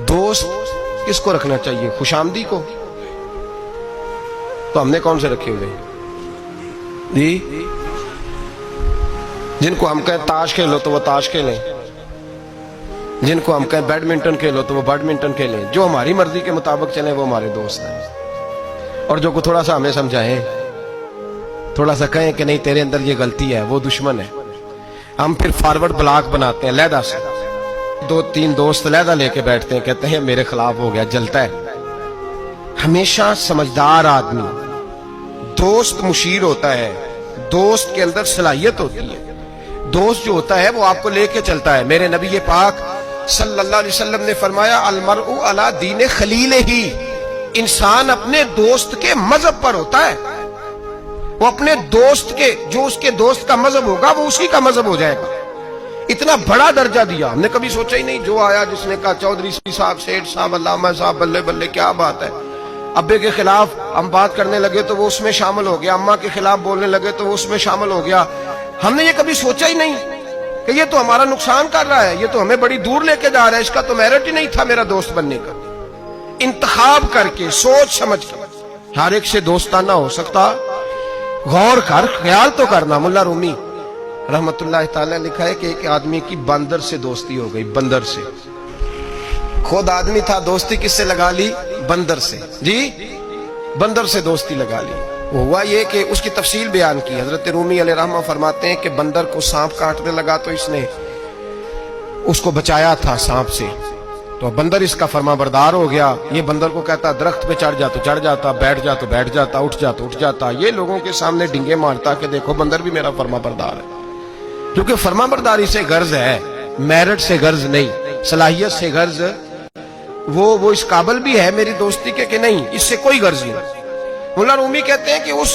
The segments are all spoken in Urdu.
دوست کس کو رکھنا چاہیے؟ خوش آمدی کو؟ تو ہم نے کون سے رکھے ہوئے جی؟ جن کو ہم کہیں تاش کھیلو تو وہ تاش کھیلیں، جن کو ہم کہیں بیڈمنٹن کھیلو تو وہ بیڈمنٹن کھیلیں، جو ہماری مرضی کے مطابق چلیں وہ ہمارے دوست ہیں۔ اور جو کو تھوڑا سا ہمیں سمجھائیں، تھوڑا سا کہیں کہ نہیں تیرے اندر یہ غلطی ہے، وہ دشمن ہے، ہم پھر فارورڈ بلاک بناتے ہیں علیحدہ سے، 2-3 دوست علیحدہ لے کے بیٹھتے ہیں، کہتے ہیں میرے خلاف ہو گیا، جلتا ہے۔ ہمیشہ سمجھدار آدمی دوست مشیر ہوتا ہے، دوست کے اندر صلاحیت ہوتی ہے، دوست جو ہوتا ہے وہ آپ کو لے کے چلتا ہے۔ میرے نبی پاک صلی اللہ علیہ وسلم نے فرمایا المرء علی دین خلیلہ، انسان اپنے دوست کے مذہب پر ہوتا ہے، وہ اپنے دوست کے، جو اس کے دوست کا مذہب ہوگا وہ اسی کا مذہب ہو جائے گا۔ اتنا بڑا درجہ دیا، ہم نے کبھی سوچا ہی نہیں، جو آیا جس نے کہا چودھری صاحب، سیٹھ صاحب، علامہ صاحب، بلے بلے کیا بات ہے، ابے کے خلاف ہم بات کرنے لگے تو وہ اس میں شامل ہو گیا، اماں کے خلاف بولنے لگے تو وہ اس میں شامل ہو گیا۔ ہم نے یہ کبھی سوچا ہی نہیں کہ یہ تو ہمارا نقصان کر رہا ہے، یہ تو ہمیں بڑی دور لے کے جا رہا ہے، اس کا تو میرٹ ہی نہیں تھا میرا دوست بننے کا۔ انتخاب کر کے، سوچ سمجھ کے، ہر ایک سے دوستانہ ہو سکتا، غور کر، خیال تو کرنا۔ ملا رومی رحمت اللہ تعالی لکھا ہے کہ ایک آدمی کی بندر سے دوستی ہو گئی، بندر سے، خود آدمی تھا، دوستی کس سے لگا لی؟ بندر سے، جی بندر سے دوستی لگا لی۔ ہوا یہ کہ اس کی تفصیل بیان کی، حضرت رومی علیہ رحمہ فرماتے ہیں کہ بندر کو سانپ کاٹنے لگا تو اس نے اس کو بچایا تھا سانپ سے، تو بندر اس کا فرما بردار ہو گیا۔ یہ بندر کو کہتا درخت پہ چڑھ جا تو چڑھ جاتا، بیٹھ جا تو بیٹھ جاتا، اٹھ جا تو اٹھ جاتا، یہ لوگوں کے سامنے ڈنگے مارتا کہ دیکھو بندر بھی میرا فرما بردار ہے، کیونکہ فرما برداری سے غرض ہے، میرٹ سے غرض نہیں، صلاحیت سے غرض، وہ اس قابل بھی ہے میری دوستی کے کہ نہیں، اس سے کوئی غرض نہیں۔ مولا رومی کہتے ہیں کہ اس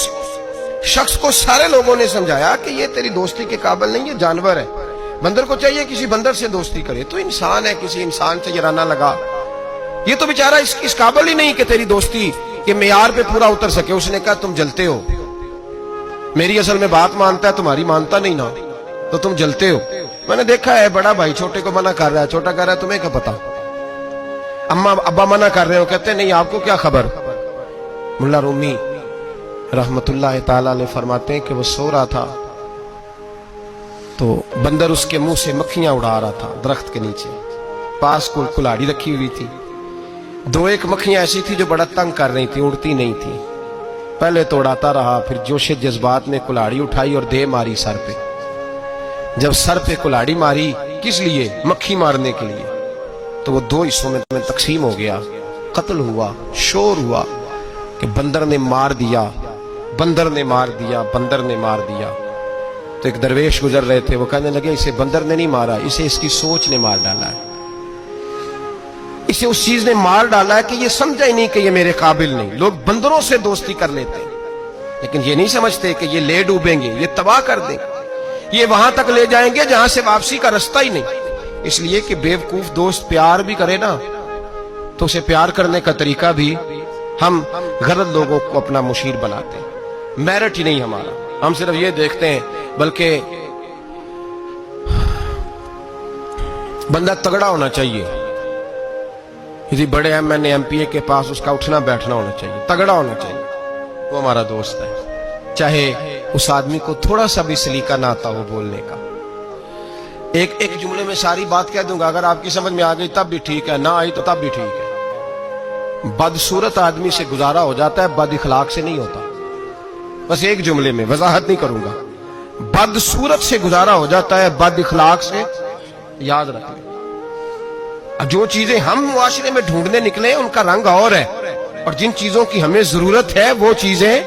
شخص کو سارے لوگوں نے سمجھایا کہ یہ تیری دوستی کے قابل نہیں، یہ جانور ہے، بندر کو چاہیے کسی بندر سے دوستی کرے، تو انسان ہے، کسی انسان سے جرانا لگا، یہ تو بیچارہ اس قابل ہی نہیں کہ تیری دوستی کے معیار پہ پورا اتر سکے۔ اس نے کہا تم جلتے ہو، میری اصل میں بات مانتا ہے، تمہاری مانتا نہیں نا، تو تم جلتے ہو۔ میں نے دیکھا ہے بڑا بھائی چھوٹے کو منع کر رہا ہے، چھوٹا کہہ رہا ہے تمہیں کیا پتا، اماں ابا منع کر رہے ہو، کہتے ہیں نہیں آپ کو کیا خبر۔ ملا رومی رحمت اللہ تعالی علیہ فرماتے ہیں کہ وہ سو رہا تھا تو بندر اس کے منہ سے مکھیاں اڑا رہا تھا درخت کے نیچے، پاس کو کلاڑی رکھی ہوئی تھی، 2-1 مکھیاں ایسی تھی جو بڑا تنگ کر رہی تھی، اڑتی نہیں تھی، پہلے تو اڑاتا رہا، پھر جوش جذبات میں کلاڑی اٹھائی اور دے ماری سر پہ۔ جب سر پہ کلاڑی ماری، کس لیے؟ مکھی مارنے کے لیے، تو وہ 2 حصوں میں تقسیم ہو گیا، قتل ہوا، شور ہوا کہ بندر نے مار دیا، بندر نے مار دیا، بندر نے مار دیا۔ تو ایک درویش گزر رہے تھے، وہ کہنے لگے اسے بندر نے نہیں مارا، اسے اس کی سوچ نے مار ڈالا ہے، اسے اس چیز نے مار ڈالا ہے کہ یہ سمجھا ہی نہیں کہ یہ میرے قابل نہیں۔ لوگ بندروں سے دوستی کر لیتے ہیں لیکن یہ نہیں سمجھتے کہ یہ لے ڈوبیں گے، یہ تباہ کر دیں گے، یہ وہاں تک لے جائیں گے جہاں سے واپسی کا رستہ ہی نہیں۔ اس لیے کہ بیوقوف دوست پیار بھی کرے نا تو اسے پیار کرنے کا طریقہ بھی ہم غلط لوگوں کو اپنا مشیر بناتے ہیں، میرٹ ہی نہیں ہمارا، ہم صرف یہ دیکھتے ہیں، بلکہ بندہ تگڑا ہونا چاہیے، کسی بڑے ایم پی اے کے پاس اس کا اٹھنا بیٹھنا ہونا چاہیے، تگڑا ہونا چاہیے، وہ ہمارا دوست ہے، چاہے اس آدمی کو تھوڑا سا بھی سلیقہ نہ آتا ہو بولنے کا۔ ایک جملے میں ساری بات کہہ دوں گا، اگر آپ کی سمجھ میں آ گئی تب بھی ٹھیک ہے، نہ آئی تو تب بھی ٹھیک ہے۔ بدصورت آدمی سے گزارا ہو جاتا ہے، بد اخلاق سے نہیں ہوتا۔ بس ایک جملے میں وضاحت نہیں کروں گا، بدصورت سے گزارا ہو جاتا ہے، بد اخلاق سے یاد رکھیں۔ جو چیزیں ہم معاشرے میں ڈھونڈنے نکلے ان کا رنگ اور ہے، اور جن چیزوں کی ہمیں ضرورت ہے وہ چیزیں